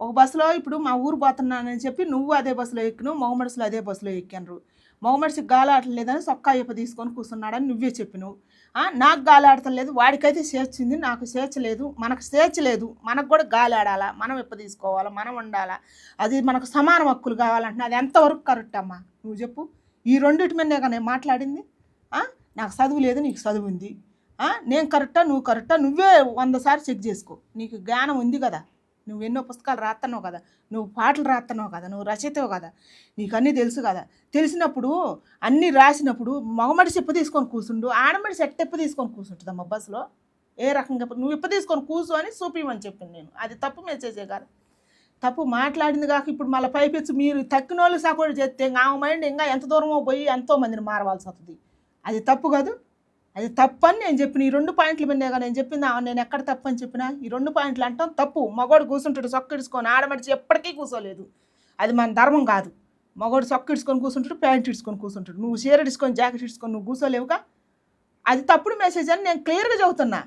ఒక బస్సులో ఇప్పుడు మా ఊరు పోతున్నానని చెప్పి నువ్వు అదే బస్సులో ఎక్కిను, మగమనుషులు అదే బస్సులో ఎక్కిండ్రు. మగమనిషికి గాలాడట్లేదని సొక్కా ఇప్ప తీసుకొని కూర్చున్నాడని నువ్వే చెప్పినవు. నాకు గాలాడటం లేదు, వాడికైతే స్వేచ్ఛ ఉంది, నాకు స్వేచ్ఛ లేదు. మనకు స్వేచ్ఛ లేదు, మనకు కూడా గాలాడాలా, మనం ఇప్ప తీసుకోవాలా, మనం ఉండాలా, అది మనకు సమాన హక్కులు కావాలంటున్నా. అది ఎంతవరకు కరెక్ట్ అమ్మా నువ్వు చెప్పు? ఈ రెండిటి మీదనే కదా నేను మాట్లాడింది. నాకు చదువు లేదు, నీకు చదువు ఉంది. నేను కరెక్టా, నువ్వు కరెక్టా, నువ్వే 100 సార్లు చెక్ చేసుకో. నీకు జ్ఞానం ఉంది కదా, నువ్వు ఎన్నో పుస్తకాలు రాస్తున్నావు కదా, నువ్వు పాటలు రాస్తున్నావు కదా, నువ్వు రచయితవు కదా, నీకు అన్నీ తెలుసు కదా. తెలిసినప్పుడు అన్నీ రాసినప్పుడు మగమడిసి ఇప్ప తీసుకొని కూర్చుండు, ఆడమడిసి ఇప్ప తీసుకొని కూర్చుంటుందమ్మా బస్సులో. ఏ రకంగా నువ్వు ఇప్ప తీసుకొని కూర్చో అని చూపించమని చెప్పింది నేను. అది తప్పు మీరు చేసే కదా. తప్పు మాట్లాడింది కాక ఇప్పుడు మళ్ళీ పైపెచ్చు మీరు తక్కిన వాళ్ళు సపోర్ట్ చేస్తే ఆమె మైండ్ ఇంకా ఎంత దూరమో పోయి ఎంతోమందిని మారవలసి వస్తుంది. అది తప్పు కాదు, అది తప్పని నేను చెప్పిన. ఈ 2 పాయింట్ల మీదేగా నేను చెప్పింది. నేను ఎక్కడ తప్పని చెప్పినా ఈ 2 పాయింట్లు అంటాం తప్పు. మగోడు కూర్చుంటాడు సొక్కిడుచుకొని, ఆడమడిచి ఎప్పటికీ కూర్చోలేదు. అది మన ధర్మం కాదు. మగోడు సొక్కిడుచుకొని కూర్చుంటాడు, ప్యాంట్ ఇడుచుకొని కూర్చుంటాడు. నువ్వు చీర ఇడుచుకొని జాకెట్ ఇడుచుకొని నువ్వు కూర్చోలేవుగా. అది తప్పుడు మెసేజ్ అని నేను క్లియర్గా చెబుతున్నా.